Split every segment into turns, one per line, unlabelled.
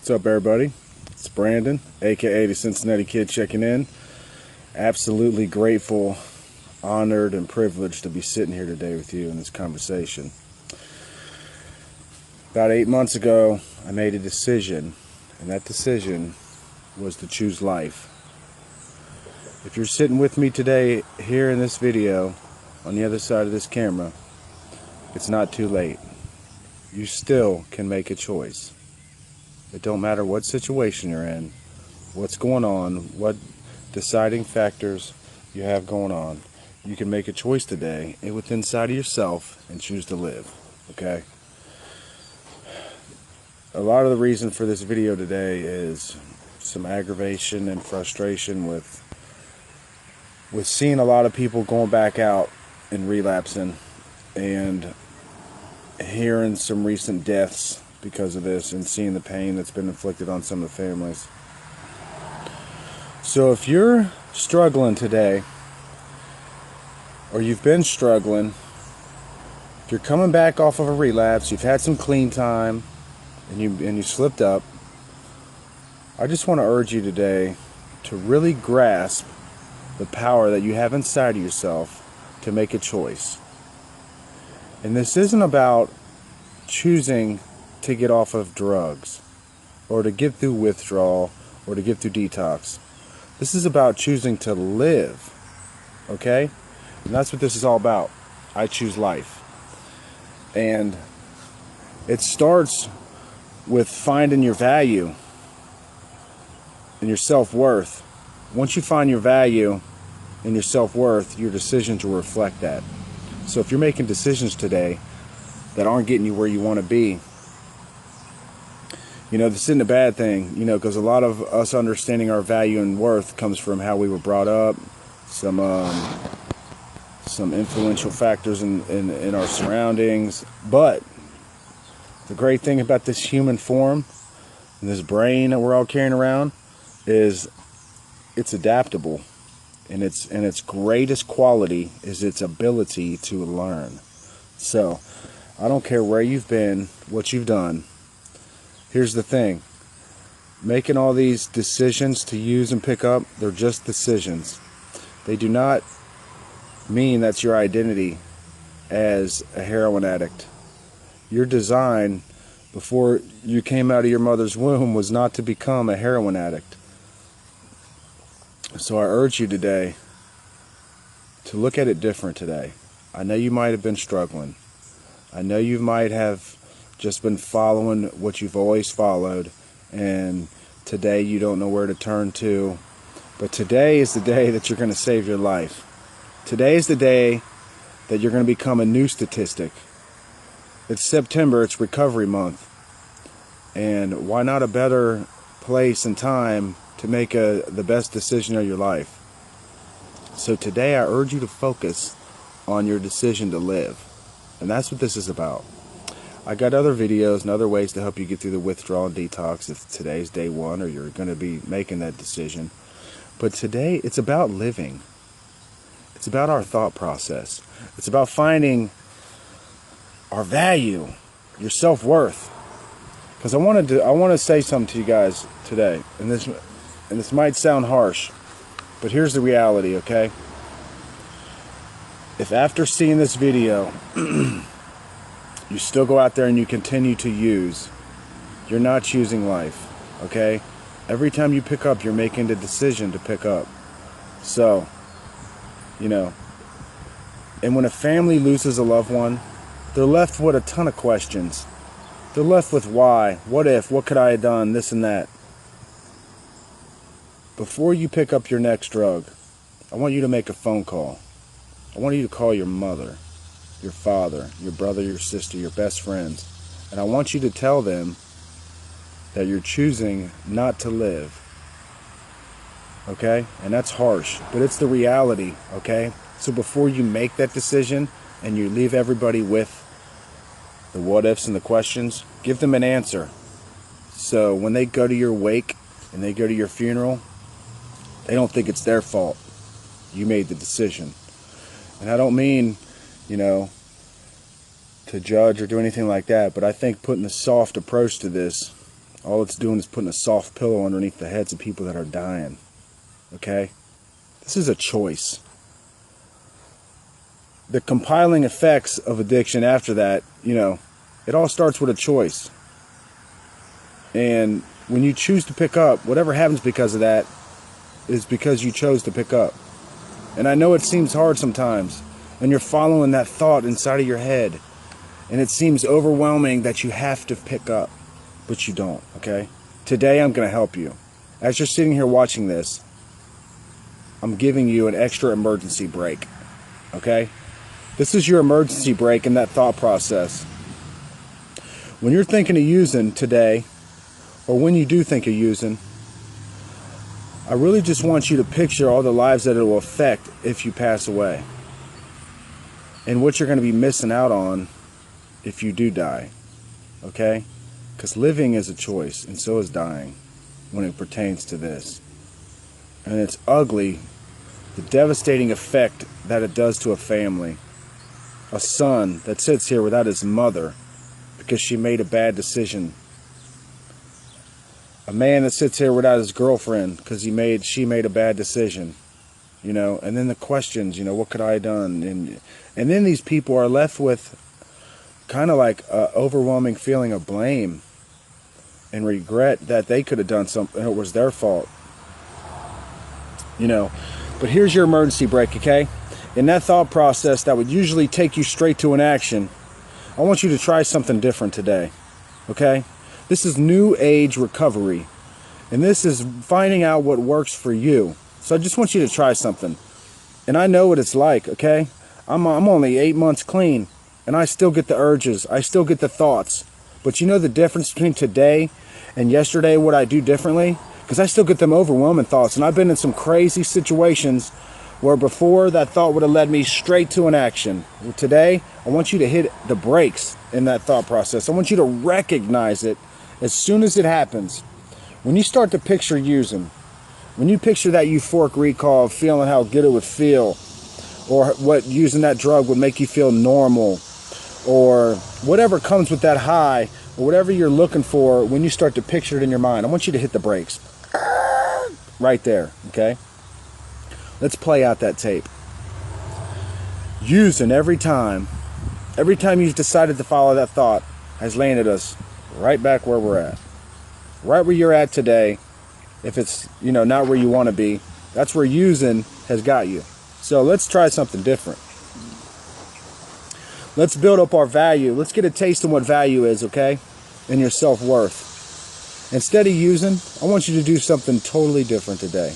What's up, everybody? It's Brandon, aka the Cincinnati Kid, checking in. Absolutely grateful, honored, and privileged to be sitting here today with you in this conversation. About 8 months ago, I made a decision, and that decision was to choose life. If you're sitting with me today here in this video, on the other side of this camera, it's not too late. You still can make a choice. It don't matter what situation you're in, what's going on, what deciding factors you have going on. You can make a choice today and within inside of yourself and choose to live. Okay? A lot of the reason for this video today is some aggravation and frustration with seeing a lot of people going back out and relapsing, and hearing some recent deaths because of this, and seeing the pain that's been inflicted on some of the families. So if you're struggling today, or you've been struggling, if you're coming back off of a relapse, you've had some clean time, and you slipped up, I just want to urge you today to really grasp the power that you have inside of yourself to make a choice. And this isn't about choosing to get off of drugs, or to get through withdrawal, or to get through detox. This is about choosing to live, okay? And that's what this is all about. I choose life. And it starts with finding your value and your self-worth. Once you find your value and your self-worth, your decisions will reflect that. So if you're making decisions today that aren't getting you where you want to be, this isn't a bad thing, because a lot of us understanding our value and worth comes from how we were brought up, some influential factors in our surroundings. But the great thing about this human form and this brain that we're all carrying around is it's adaptable, and its greatest quality is its ability to learn. So I don't care where you've been, what you've done. Here's the thing. Making all these decisions to use and pick up, they're just decisions. They do not mean that's your identity as a heroin addict. Your design before you came out of your mother's womb was not to become a heroin addict. So I urge you today to look at it different today. I know you might have been struggling. I know you might have just been following what you've always followed, and today you don't know where to turn to. But today is the day that you're going to save your life. Today is the day that you're going to become a new statistic. It's September, it's recovery month. And why not a better place and time to make the best decision of your life? So today I urge you to focus on your decision to live. And that's what this is about. I got other videos and other ways to help you get through the withdrawal and detox if today's day one or you're going to be making that decision. But today, it's about living. It's about our thought process. It's about finding our value, your self-worth. Because I want to say something to you guys today, and this might sound harsh, but here's the reality, okay? If after seeing this video you still go out there and you continue to use, you're not choosing life, okay? Every time you pick up, you're making the decision to pick up. So, and when a family loses a loved one, they're left with a ton of questions. They're left with why, what if, what could I have done, this and that. Before you pick up your next drug, I want you to make a phone call. I want you to call your mother, your father, your brother, your sister, your best friends. And I want you to tell them that you're choosing not to live. Okay? And that's harsh, but it's the reality, okay? So before you make that decision and you leave everybody with the what ifs and the questions, give them an answer. So when they go to your wake and they go to your funeral, they don't think it's their fault. You made the decision. And I don't mean, to judge or do anything like that, but I think putting a soft approach to this all it's doing is putting a soft pillow underneath the heads of people that are dying. Okay? This is a choice. The compiling effects of addiction after that, it all starts with a choice. And when you choose to pick up, whatever happens because of that is because you chose to pick up. And I know it seems hard sometimes, and you're following that thought inside of your head, and it seems overwhelming that you have to pick up, but you don't, okay? Today I'm going to help you. As you're sitting here watching this, I'm giving you an extra emergency brake, okay? This is your emergency brake in that thought process. When you're thinking of using today, or when you do think of using, I really just want you to picture all the lives that it will affect if you pass away, and what you're going to be missing out on if you do die, okay? Because living is a choice, and so is dying when it pertains to this. And it's ugly, the devastating effect that it does to a family. A son that sits here without his mother because she made a bad decision. A man that sits here without his girlfriend because she made a bad decision. And then the questions, what could I have done? And then these people are left with kind of like an overwhelming feeling of blame and regret that they could have done something and it was their fault. But here's your emergency brake, okay? In that thought process that would usually take you straight to an action, I want you to try something different today, okay? This is new age recovery, and this is finding out what works for you. So I just want you to try something. And I know what it's like, okay? I'm only 8 months clean, and I still get the urges. I still get the thoughts. But you know the difference between today and yesterday, what I do differently? Because I still get them overwhelming thoughts, and I've been in some crazy situations where before that thought would have led me straight to an action. Well, today, I want you to hit the brakes in that thought process. I want you to recognize it as soon as it happens. When you start to picture using, when you picture that euphoric recall of feeling how good it would feel, or what using that drug would make you feel normal, or whatever comes with that high, or whatever you're looking for, when you start to picture it in your mind, I want you to hit the brakes. Right there, okay? Let's play out that tape. Using every time you've decided to follow that thought has landed us right back where we're at. Right where you're at today. If it's, not where you want to be, that's where using has got you. So let's try something different. Let's build up our value. Let's get a taste of what value is, okay? And your self-worth. Instead of using, I want you to do something totally different today.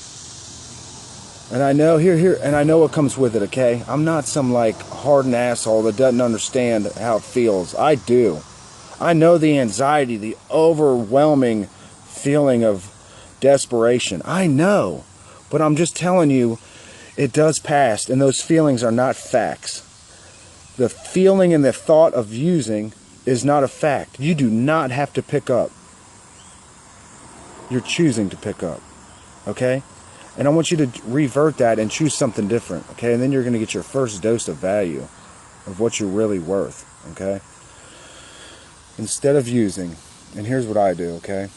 And I know and I know what comes with it, okay? I'm not some hardened asshole that doesn't understand how it feels. I do. I know the anxiety, the overwhelming feeling of desperation. I know. But I'm just telling you, it does pass, and those feelings are not facts. The feeling and the thought of using is not a fact. You do not have to pick up. You're choosing to pick up, okay? And I want you to revert that and choose something different, okay? And then you're going to get your first dose of value of what you're really worth, okay? Instead of using, and here's what I do, okay?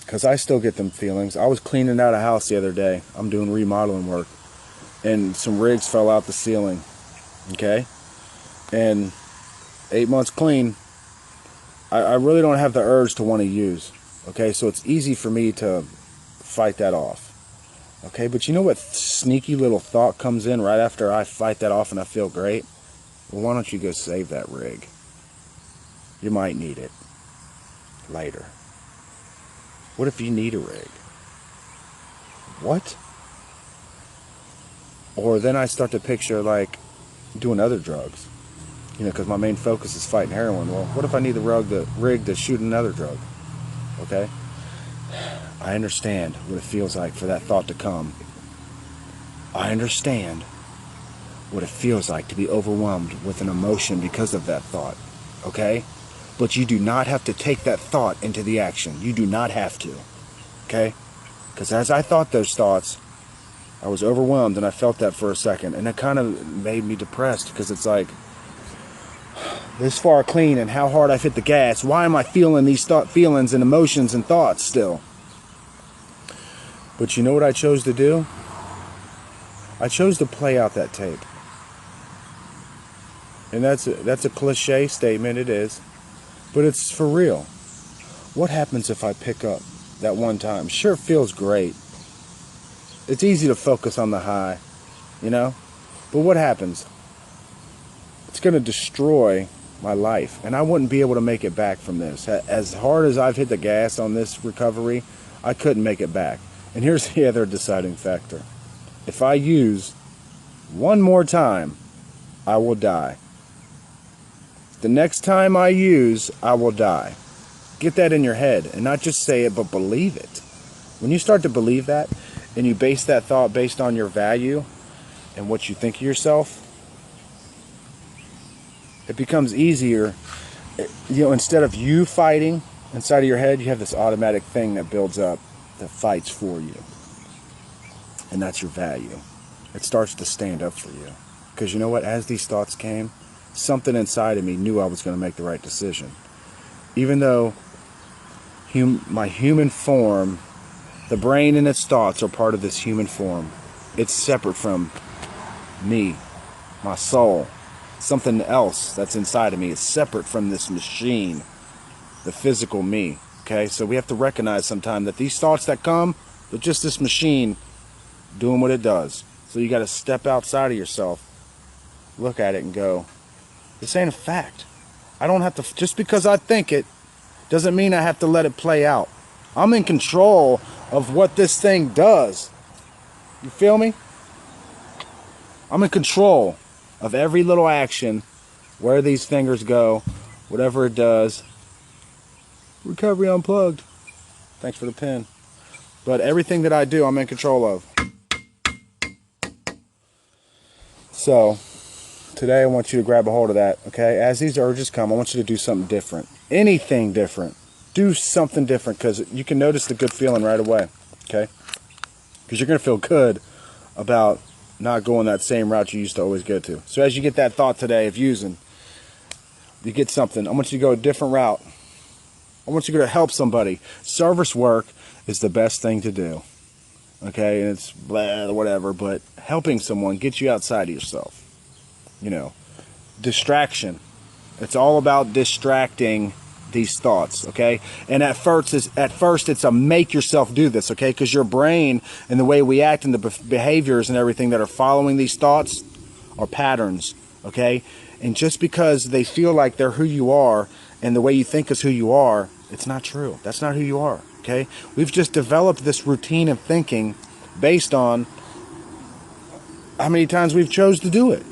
Because I still get them feelings. I was cleaning out a house the other day. I'm doing remodeling work, and some rigs fell out the ceiling, okay? And 8 months clean, I really don't have the urge to want to use, okay? So it's easy for me to fight that off, okay? But you know what sneaky little thought comes in right after I fight that off and I feel great? Well, why don't you go save that rig? You might need it later. What if you need a rig? What? Or then I start to picture doing other drugs, because my main focus is fighting heroin. Well, what if I need the rig to shoot another drug? Okay? I understand what it feels like for that thought to come. I understand what it feels like to be overwhelmed with an emotion because of that thought. Okay? But you do not have to take that thought into the action. You do not have to. Okay? Because as I thought those thoughts, I was overwhelmed, and I felt that for a second. And it kind of made me depressed, because it's like, this far clean and how hard I've hit the gas. Why am I feeling these feelings and emotions and thoughts still? But you know what I chose to do? I chose to play out that tape. And that's a cliche statement, it is. But it's for real. What happens if I pick up that one time? Sure, it feels great. It's easy to focus on the high, you know? But what happens? It's going to destroy my life. And I wouldn't be able to make it back from this. As hard as I've hit the gas on this recovery, I couldn't make it back. And here's the other deciding factor. If I use one more time, I will die. The next time I use, I will die. Get that in your head and not just say it, but believe it. When you start to believe that and you base that thought based on your value and what you think of yourself, it becomes easier. You know, instead of you fighting inside of your head, you have this automatic thing that builds up that fights for you. And that's your value. It starts to stand up for you. Because you know what? As these thoughts came, something inside of me knew I was going to make the right decision. Even though my human form, the brain and its thoughts are part of this human form, it's separate from me, my soul. Something else that's inside of me is separate from this machine, the physical me. Okay, so we have to recognize sometime that these thoughts that come, they're just this machine doing what it does. So you got to step outside of yourself, look at it and go, this ain't a fact. I don't have to, just because I think it, doesn't mean I have to let it play out. I'm in control of what this thing does. You feel me? I'm in control of every little action, where these fingers go, whatever it does. Recovery Unplugged. Thanks for the pin. But everything that I do, I'm in control of. So, today I want you to grab a hold of that, okay? As these urges come, I want you to do something different. Anything different. Do something different, because you can notice the good feeling right away, okay? Because you're going to feel good about not going that same route you used to always go to. So as you get that thought today of using, you get something. I want you to go a different route. I want you to go to help somebody. Service work is the best thing to do. Okay, and it's blah, whatever, but helping someone gets you outside of yourself. You know, distraction. It's all about distracting these thoughts, okay? And at first it's a make yourself do this, okay? Because your brain and the way we act and the behaviors and everything that are following these thoughts are patterns, okay? And just because they feel like they're who you are and the way you think is who you are, it's not true. That's not who you are, okay? We've just developed this routine of thinking based on how many times we've chose to do it.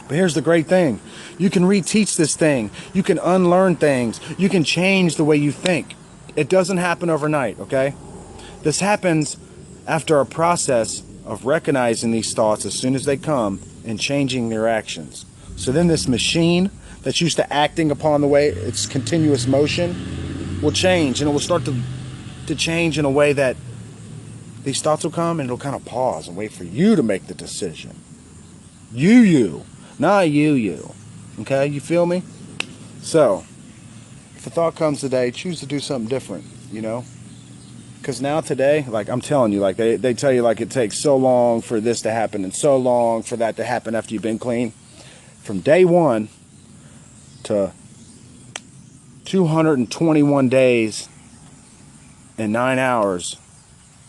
But here's the great thing. You can reteach this thing. You can unlearn things. You can change the way you think. It doesn't happen overnight, okay? This happens after a process of recognizing these thoughts as soon as they come and changing their actions. So then this machine that's used to acting upon the way it's continuous motion will change, and it will start to change in a way that these thoughts will come and it'll kind of pause and wait for you to make the decision. You. Not you. Okay, you feel me? So, if a thought comes today, choose to do something different, you know? Because now today, like I'm telling you, like they tell you like it takes so long for this to happen and so long for that to happen after you've been clean. From day 1 to 221 days and 9 hours,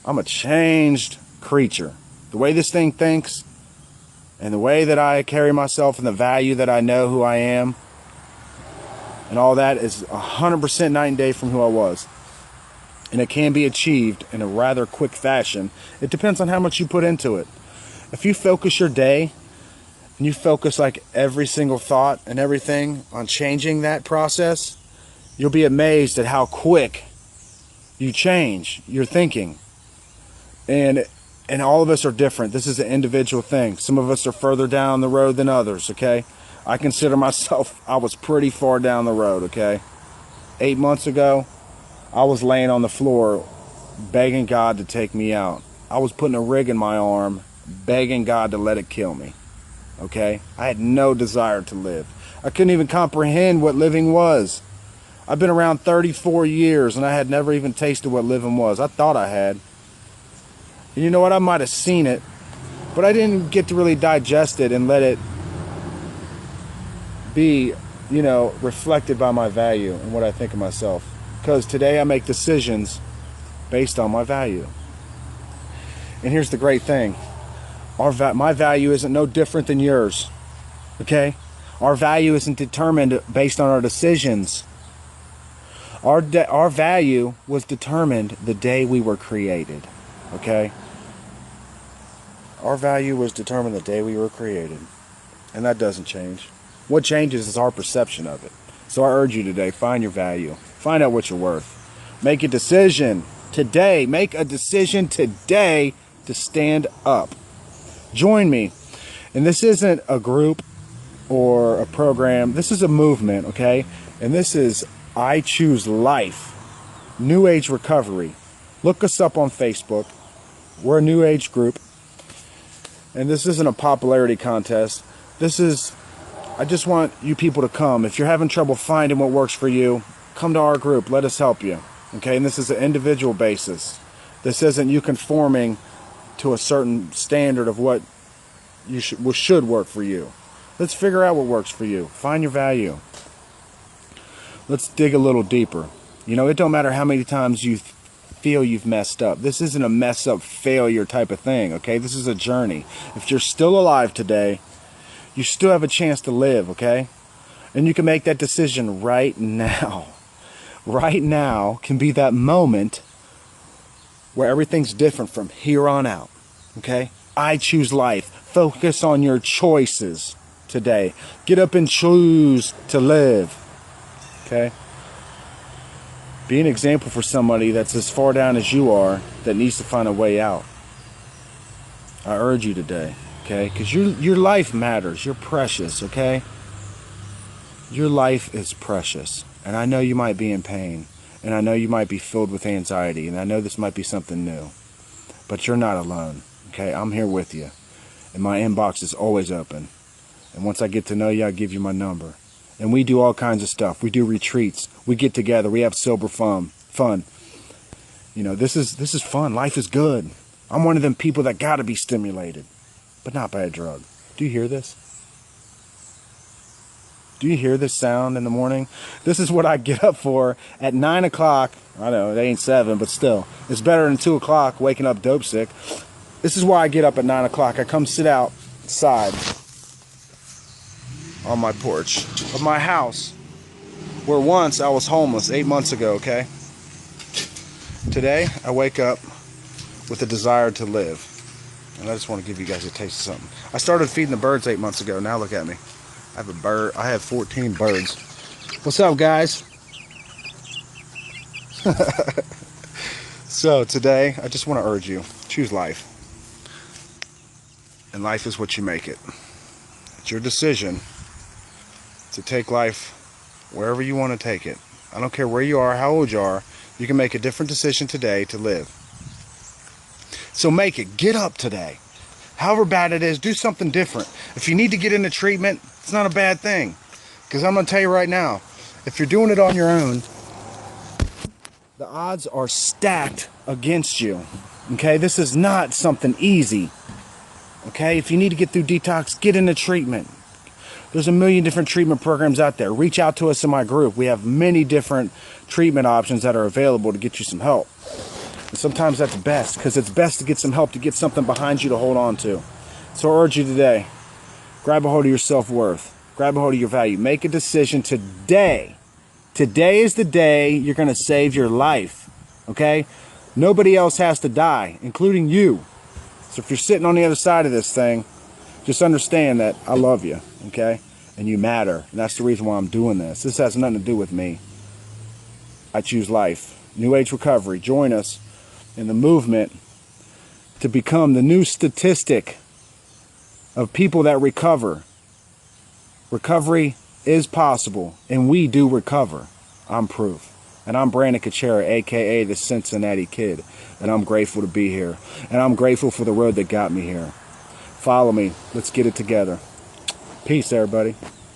I'm a changed creature. The way this thing thinks, and the way that I carry myself and the value that I know who I am and all that is 100% night and day from who I was. And it can be achieved in a rather quick fashion. It depends on how much you put into it. If you focus your day and you focus like every single thought and everything on changing that process, you'll be amazed at how quick you change your thinking. And all of us are different. This is an individual thing. Some of us are further down the road than others, okay? I consider myself, I was pretty far down the road, okay? 8 months ago, I was laying on the floor begging God to take me out. I was putting a rig in my arm, begging God to let it kill me, okay? I had no desire to live. I couldn't even comprehend what living was. I've been around 34 years and I had never even tasted what living was. I thought I had. And you know what? I might have seen it, but I didn't get to really digest it and let it be, reflected by my value and what I think of myself. Because today I make decisions based on my value. And here's the great thing. My value isn't no different than yours. Okay? Our value isn't determined based on our decisions. Our value was determined the day we were created. Okay? Our value was determined the day we were created. And that doesn't change. What changes is our perception of it. So I urge you today, find your value. Find out what you're worth. Make a decision today. Make a decision today to stand up. Join me. And this isn't a group or a program. This is a movement, okay? And this is I Choose Life. New Age Recovery. Look us up on Facebook. We're a New Age group. And this isn't a popularity contest. I just want you people to come. If you're having trouble finding what works for you, come to our group. Let us help you. Okay? And this is an individual basis. This isn't you conforming to a certain standard of what should work for you. Let's figure out what works for you. Find your value. Let's dig a little deeper. It don't matter how many times you feel you've messed up. This isn't a mess up failure type of thing, okay? This is a journey. If you're still alive today, you still have a chance to live, okay? And you can make that decision right now. Right now can be that moment where everything's different from here on out, okay? I choose life. Focus on your choices today. Get up and choose to live, okay? Be an example for somebody that's as far down as you are that needs to find a way out. I urge you today, okay? Because your life matters. You're precious, okay? Your life is precious. And I know you might be in pain. And I know you might be filled with anxiety. And I know this might be something new. But you're not alone, okay? I'm here with you. And my inbox is always open. And once I get to know you, I'll give you my number. And we do all kinds of stuff. We do retreats. We get together. We have sober fun. This is fun. Life is good. I'm one of them people that got to be stimulated, but not by a drug. Do you hear this? Do you hear this sound in the morning? This is what I get up for at 9 o'clock. I know, it ain't 7, but still. It's better than 2 o'clock waking up dope sick. This is why I get up at 9 o'clock. I come sit outside on my porch of my house, where once I was homeless 8 months ago, okay? Today, I wake up with a desire to live. And I just want to give you guys a taste of something. I started feeding the birds 8 months ago. Now look at me. I have 14 birds. What's up, guys? So today, I just want to urge you, choose life. And life is what you make it. It's your decision to take life wherever you want to take it. I don't care where you are, how old you are, you can make a different decision today to live. So make it. Get up today. However bad it is, do something different. If you need to get into treatment, it's not a bad thing. Because I'm going to tell you right now, if you're doing it on your own, the odds are stacked against you. Okay? This is not something easy. Okay? If you need to get through detox, get into treatment. There's a million different treatment programs out there. Reach out to us in my group. We have many different treatment options that are available to get you some help. And sometimes that's best, because it's best to get some help, to get something behind you to hold on to. So I urge you today, grab a hold of your self-worth. Grab a hold of your value. Make a decision today. Today is the day you're going to save your life. Okay? Nobody else has to die, including you. So if you're sitting on the other side of this thing, just understand that I love you, okay? And you matter. And that's the reason why I'm doing this. This has nothing to do with me. I choose life. New Age Recovery. Join us in the movement to become the new statistic of people that recover. Recovery is possible, and we do recover. I'm proof. And I'm Brandon Kuchera, a.k.a. the Cincinnati Kid. And I'm grateful to be here. And I'm grateful for the road that got me here. Follow me. Let's get it together. Peace, everybody.